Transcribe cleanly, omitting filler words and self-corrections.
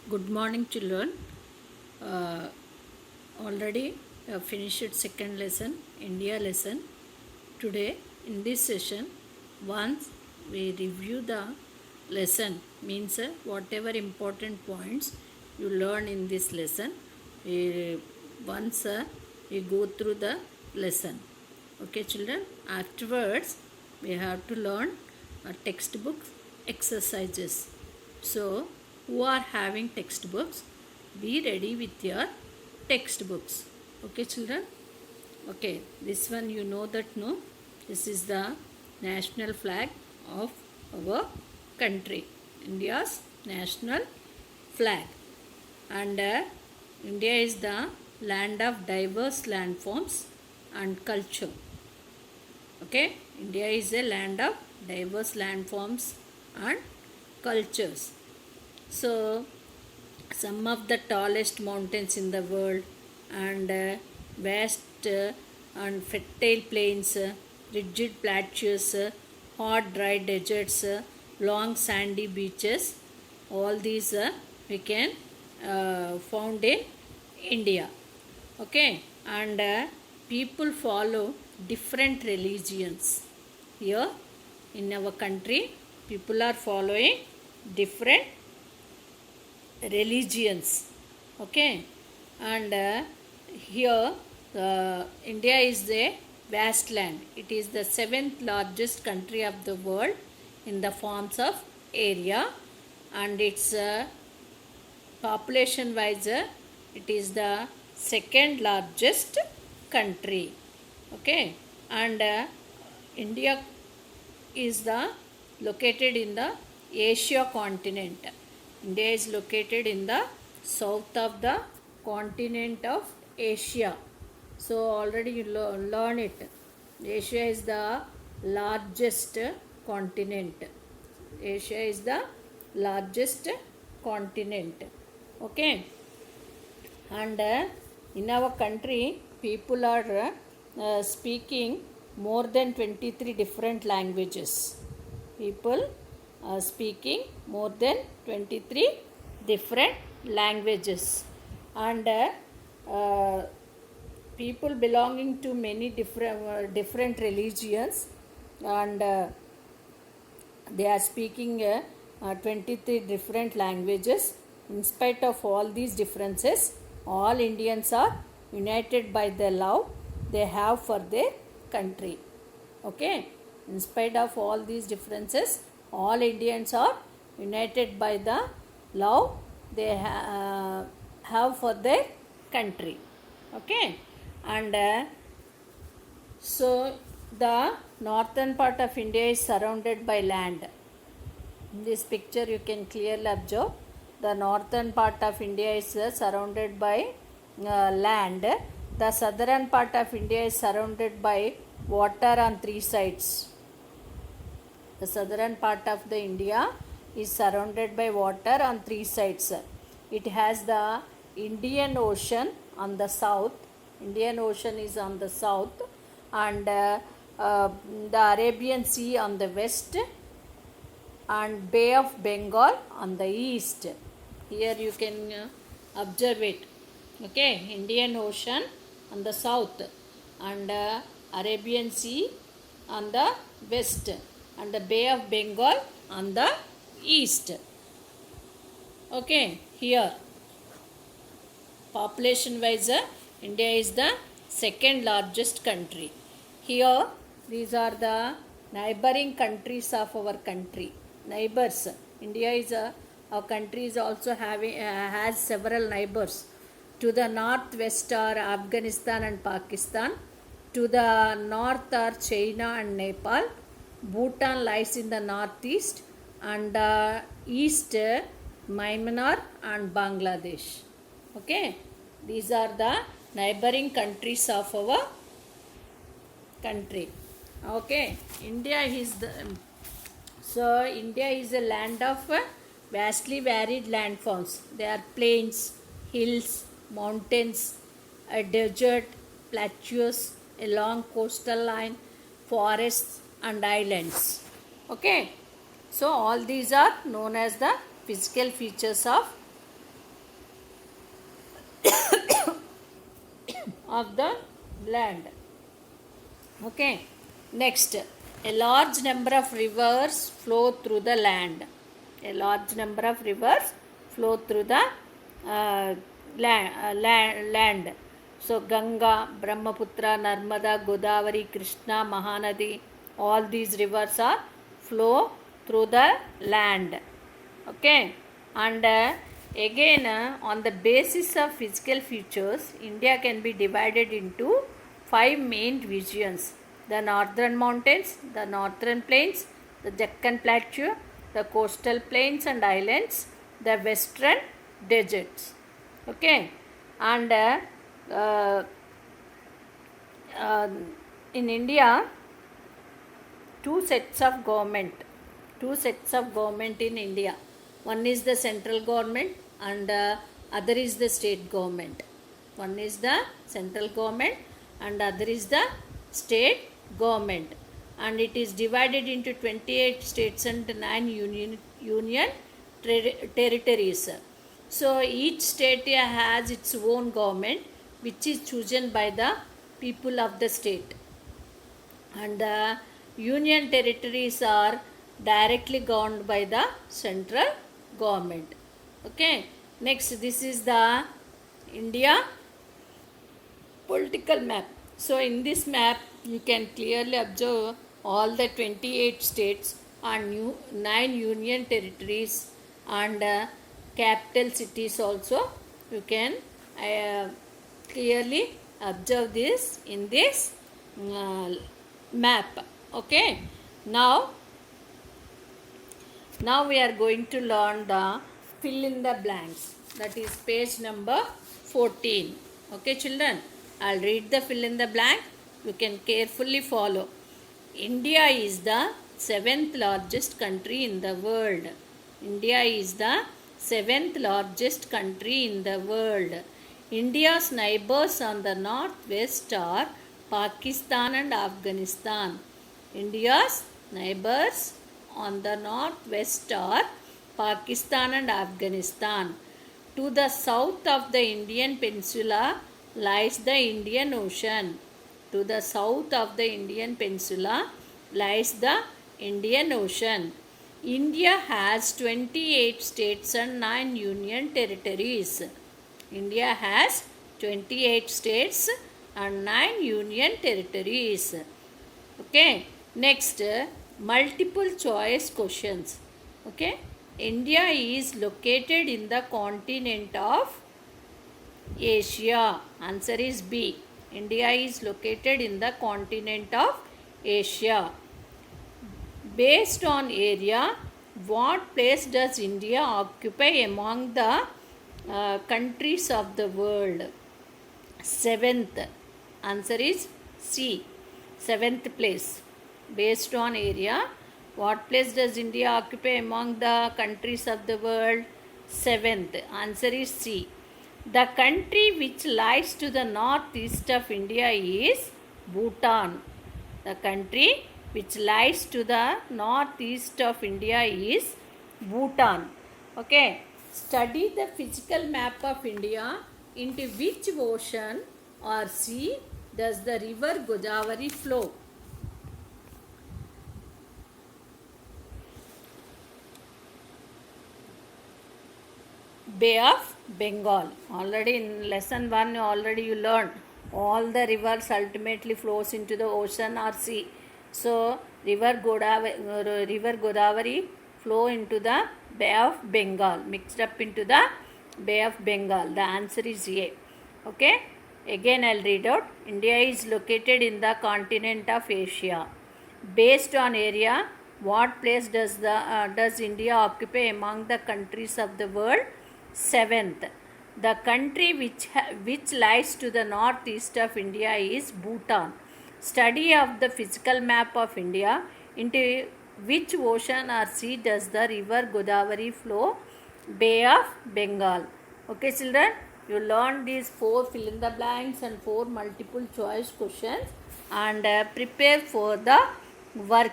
Good morning, children. Uh, Already finished second lesson, India lesson. Today, in this session, once we review the lesson, means whatever important points you learn in this lesson, once we go through the lesson. Okay, children. Afterwards, we have to learn textbook exercises. So, who are having textbooks, be ready with your textbooks. Okay, children. Okay, this one you know that, no? This is the national flag of our country, India's national flag. And India is the land of diverse landforms and culture. Okay, India is a land of diverse landforms and cultures. So, some of the tallest mountains in the world, and vast and fertile plains, rigid plateaus, hot dry deserts, long sandy beaches, all these we can found in India. Okay, and people follow different religions. Here in our country, people are following different religions. Okay, and here India is a vast land. It is the seventh largest country of the world in the forms of area, and its population wise it is the second largest country. Okay, and India is the located in the Asia continent. India is located in the south of the continent of Asia. So already you learn it. Asia is the largest continent. Asia is the largest continent. Okay, and in our country people are speaking more than 23 different languages. People are speaking more than 23 different languages, and people belonging to many different religions, and they are speaking 23 different languages. In spite of all these differences, all Indians are united by the love they have for their country. Okay, in spite of all these differences, all Indians are united by the love they have for their country. Okay, and so the northern part of India is surrounded by land. In this picture you can clearly observe the northern part of India is surrounded by land. The southern part of India is surrounded by water on three sides. The southern part of the India is surrounded by water on three sides. It has the Indian Ocean on the south. Indian Ocean is on the south, and the Arabian Sea on the west, and Bay of Bengal on the east. Here you can observe it. Okay, Indian Ocean on the south, and Arabian Sea on the west, and the Bay of Bengal on the east. Okay, here population wise India is the second largest country. Here these are the neighboring countries of our country. Neighbors. India is our country is also having has several neighbors. To the northwest are Afghanistan and Pakistan. To the north are China and Nepal. Bhutan lies in the northeast, and east Myanmar and Bangladesh. Okay, these are the neighboring countries of our country. Okay, India is the India is a land of vastly varied landforms. There are plains, hills, mountains, a desert, plateaus, a long coastal line, forests and islands. Okay, so all these are known as the physical features of of the land. Okay. Next, a large number of rivers flow through the land. A large number of rivers flow through the land. So Ganga, Brahmaputra, Narmada, Godavari, Krishna, Mahanadi, all these rivers are flow through the land. Okay. And again, on the basis of physical features, India can be divided into 5 main regions: the northern mountains, the northern plains, the Deccan Plateau, the coastal plains and islands, the western deserts. Okay. And in India, two sets of government in India. One is the central government and other is the state government. One is the central government and other is the state government, and it is divided into 28 states and 9 union territories. So each state has its own government, which is chosen by the people of the state, and the union territories are directly governed by the central government. Okay. Next, this is the India political map. So in this map you can clearly observe all the 28 states and 9 union territories and capital cities also. You can clearly observe this in this map. Okay. Now we are going to learn the fill in the blanks. That is page number 14. Okay children, I'll read the fill in the blank. You can carefully follow. India is the 7th largest country in the world. India is the 7th largest country in the world. India's neighbors on the northwest are Pakistan and Afghanistan. India's neighbors on the northwest are Pakistan and Afghanistan. To the south of the Indian peninsula lies the Indian Ocean. To the south of the Indian peninsula lies the Indian Ocean. India has 28 states and 9 union territories. India has 28 states and 9 union territories. Okay. Next, multiple choice questions. Okay. India is located in the continent of Asia. Answer is B. India is located in the continent of Asia. Based on area, what place does India occupy among the countries of the world? 7th. Answer is C. 7th place. Based on area, what place does India occupy among the countries of the world? 7th. Answer is C. The country which lies to the northeast of India is Bhutan. The country which lies to the northeast of India is Bhutan. Okay. Study the physical map of India. Into which ocean or sea does the river Godavari flow? Bay of Bengal. Already in lesson 1 already you learned all the rivers ultimately flows into the ocean or sea. So river Godavari flow into the Bay of Bengal, mixed up into the Bay of Bengal. The answer is A. Okay. Again I'll read out. India is located in the continent of Asia. Based on area, what place does India occupy among the countries of the world? 7th. The country which lies to the northeast of India is Bhutan. Study of the physical map of India. Into which ocean or sea does the river Godavari flow? Bay of Bengal. Okay children, you learn these 4 fill in the blanks and 4 multiple choice questions and prepare for the work.